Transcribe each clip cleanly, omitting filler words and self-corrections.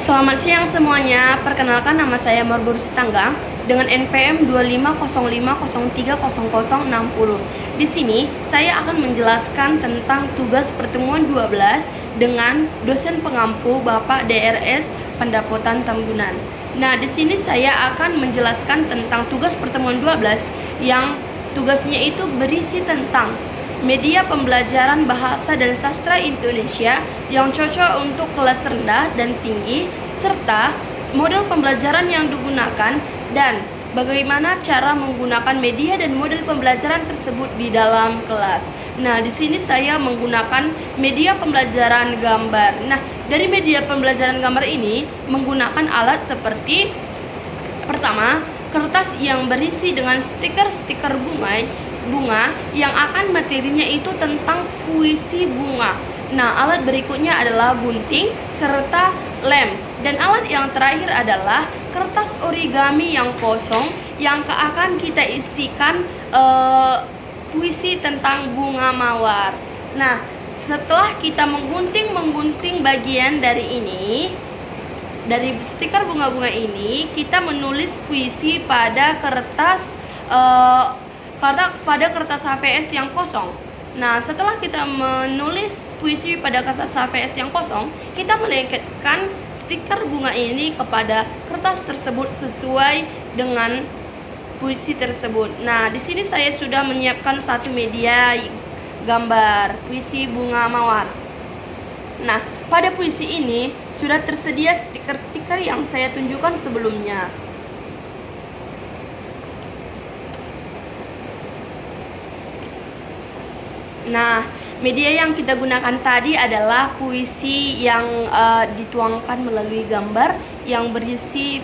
Selamat siang semuanya, perkenalkan nama saya Marbur Sitanggang dengan NPM 2505030060. Di sini saya akan menjelaskan tentang tugas pertemuan 12 dengan dosen pengampu Bapak DRS Pendapotan Tambunan. Nah, di sini saya akan menjelaskan tentang tugas pertemuan 12 yang tugasnya itu berisi tentang media pembelajaran bahasa dan sastra Indonesia yang cocok untuk kelas rendah dan tinggi, serta model pembelajaran yang digunakan dan bagaimana cara menggunakan media dan model pembelajaran tersebut di dalam kelas. Nah, di sini saya menggunakan media pembelajaran gambar. Nah, dari media pembelajaran gambar ini menggunakan alat seperti pertama, kertas yang berisi dengan stiker-stiker bunga yang akan materinya itu tentang puisi bunga. Nah, alat berikutnya adalah gunting serta lem, dan alat yang terakhir adalah kertas origami yang kosong yang akan kita isikan puisi tentang bunga mawar. Nah, setelah kita menggunting bagian dari stiker bunga-bunga ini, kita menulis puisi pada kertas HVS yang kosong. Nah, setelah kita menulis puisi pada kertas HVS yang kosong, kita melengketkan stiker bunga ini kepada kertas tersebut sesuai dengan puisi tersebut. Nah, di sini saya sudah menyiapkan satu media gambar puisi bunga mawar. Nah, pada puisi ini sudah tersedia stiker-stiker yang saya tunjukkan sebelumnya. Nah, media yang kita gunakan tadi adalah puisi yang dituangkan melalui gambar yang berisi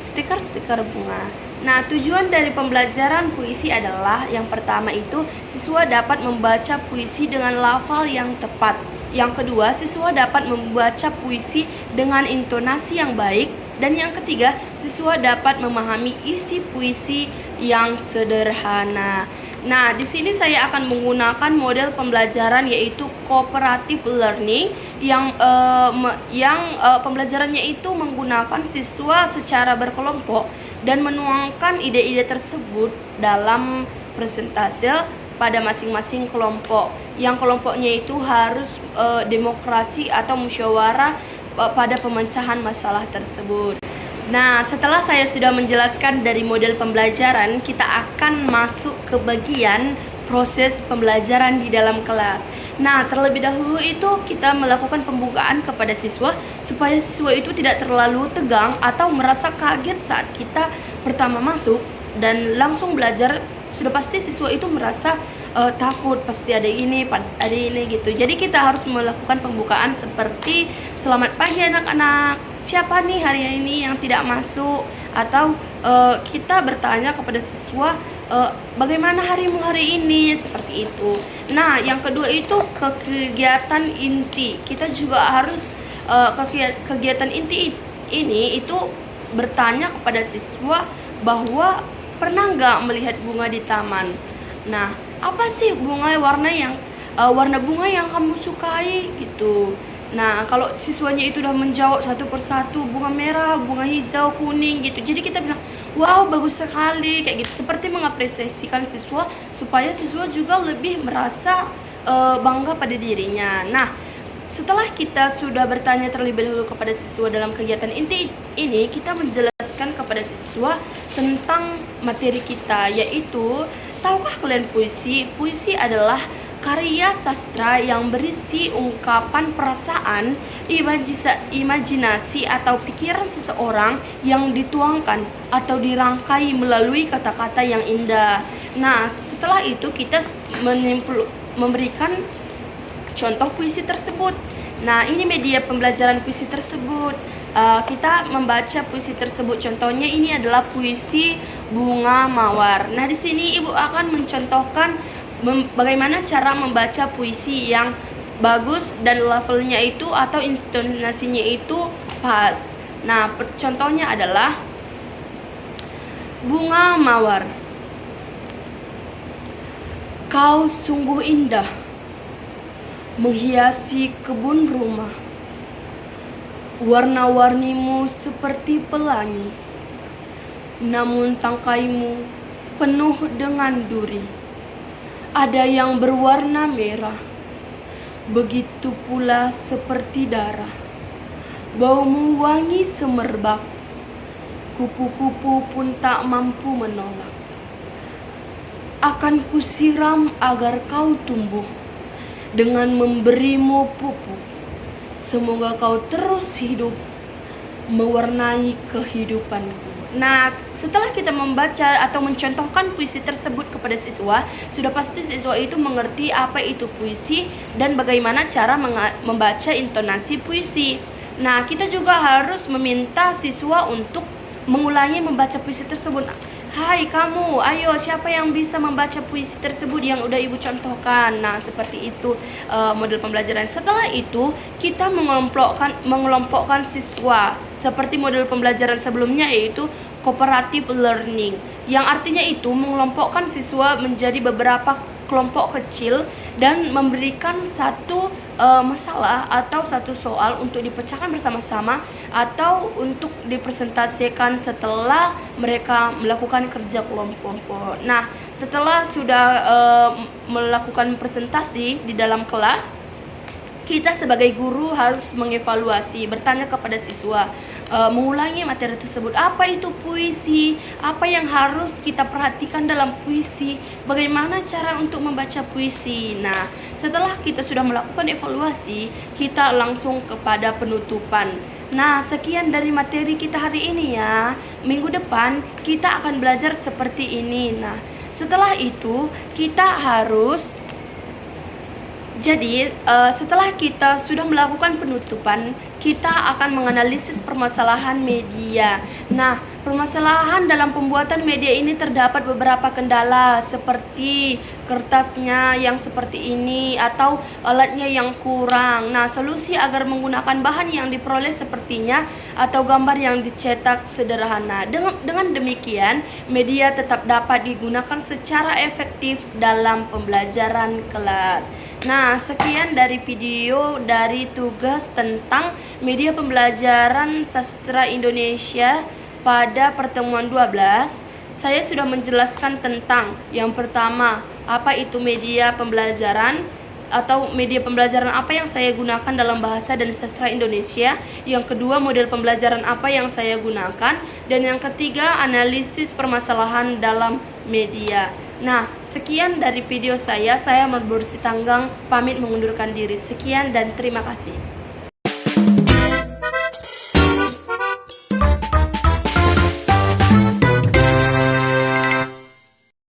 stiker-stiker bunga. Nah, tujuan dari pembelajaran puisi adalah yang pertama itu siswa dapat membaca puisi dengan lafal yang tepat. Yang kedua, siswa dapat membaca puisi dengan intonasi yang baik. Dan yang ketiga, siswa dapat memahami isi puisi yang sederhana. Nah, di sini saya akan menggunakan model pembelajaran yaitu cooperative learning yang pembelajarannya itu menggunakan siswa secara berkelompok dan menuangkan ide-ide tersebut dalam presentase pada masing-masing kelompok. Yang kelompoknya itu harus demokrasi atau musyawarah pada pemecahan masalah tersebut. Nah, setelah saya sudah menjelaskan dari model pembelajaran, kita akan masuk ke bagian proses pembelajaran di dalam kelas. Nah, terlebih dahulu itu kita melakukan pembukaan kepada siswa supaya siswa itu tidak terlalu tegang atau merasa kaget saat kita pertama masuk dan langsung belajar. Sudah pasti siswa itu merasa takut, pasti ada ini gitu. Jadi kita harus melakukan pembukaan seperti selamat pagi anak-anak, siapa nih hari ini yang tidak masuk, atau kita bertanya kepada siswa bagaimana harimu hari ini, seperti itu. Nah, yang kedua itu kegiatan inti. Kita juga harus kegiatan inti ini itu bertanya kepada siswa bahwa pernah nggak melihat bunga di taman? Nah, apa sih warna bunga yang kamu sukai gitu. Nah, kalau siswanya itu udah menjawab satu persatu, bunga merah, bunga hijau, kuning gitu. Jadi kita bilang, wow, bagus sekali, kayak gitu. Seperti mengapresiasikan siswa supaya siswa juga lebih merasa bangga pada dirinya. Nah, setelah kita sudah bertanya terlebih dahulu kepada siswa dalam kegiatan inti ini, kita menjelaskan kepada siswa tentang materi kita, yaitu tahukah kalian puisi? Puisi adalah karya sastra yang berisi ungkapan perasaan, imajinasi atau pikiran seseorang yang dituangkan atau dirangkai melalui kata-kata yang indah. Nah, setelah itu kita memberikan contoh puisi tersebut. Nah, ini media pembelajaran puisi tersebut. Kita membaca puisi tersebut. Contohnya ini adalah puisi bunga mawar. Nah, di sini Ibu akan mencontohkan bagaimana cara membaca puisi yang bagus dan levelnya itu atau intonasinya itu pas. Nah, contohnya adalah bunga mawar. Kau sungguh indah, menghiasi kebun rumah. Warna-warnimu seperti pelangi, namun tangkaimu penuh dengan duri. Ada yang berwarna merah, begitu pula seperti darah. Baumu wangi semerbak, kupu-kupu pun tak mampu menolak. Akan kusiram agar kau tumbuh dengan memberimu pupuk. Semoga kau terus hidup mewarnai kehidupanku. Nah, setelah kita membaca atau mencontohkan puisi tersebut kepada siswa, sudah pasti siswa itu mengerti apa itu puisi dan bagaimana cara membaca intonasi puisi. Nah, kita juga harus meminta siswa untuk mengulangi membaca puisi tersebut. Hai kamu, ayo siapa yang bisa membaca puisi tersebut yang udah ibu contohkan. Nah, seperti itu model pembelajaran. Setelah itu kita mengelompokkan siswa seperti model pembelajaran sebelumnya, yaitu cooperative learning, yang artinya itu mengelompokkan siswa menjadi beberapa kelompok kecil dan memberikan satu masalah atau satu soal untuk dipecahkan bersama-sama atau untuk dipresentasikan setelah mereka melakukan kerja kelompok. Nah, setelah sudah melakukan presentasi di dalam kelas, kita sebagai guru harus mengevaluasi, bertanya kepada siswa, mengulangi materi tersebut. Apa itu puisi? Apa yang harus kita perhatikan dalam puisi? Bagaimana cara untuk membaca puisi? Nah, setelah kita sudah melakukan evaluasi, kita langsung kepada penutupan. Nah, sekian dari materi kita hari ini ya. Minggu depan kita akan belajar seperti ini. Nah, setelah itu kita harus setelah kita sudah melakukan penutupan, kita akan menganalisis permasalahan media. Nah, permasalahan dalam pembuatan media ini terdapat beberapa kendala seperti kertasnya yang seperti ini atau alatnya yang kurang. Nah, solusi agar menggunakan bahan yang diperoleh sepertinya atau gambar yang dicetak sederhana. Dengan demikian, media tetap dapat digunakan secara efektif dalam pembelajaran kelas. Nah, sekian dari video dari tugas tentang media pembelajaran sastra Indonesia pada pertemuan 12. Saya sudah menjelaskan tentang yang pertama, apa itu media pembelajaran atau media pembelajaran apa yang saya gunakan dalam bahasa dan sastra Indonesia. Yang kedua, model pembelajaran apa yang saya gunakan. Dan yang ketiga, analisis permasalahan dalam media. Nah, sekian dari video saya. Saya Marbursi Tanggang pamit mengundurkan diri. Sekian dan terima kasih.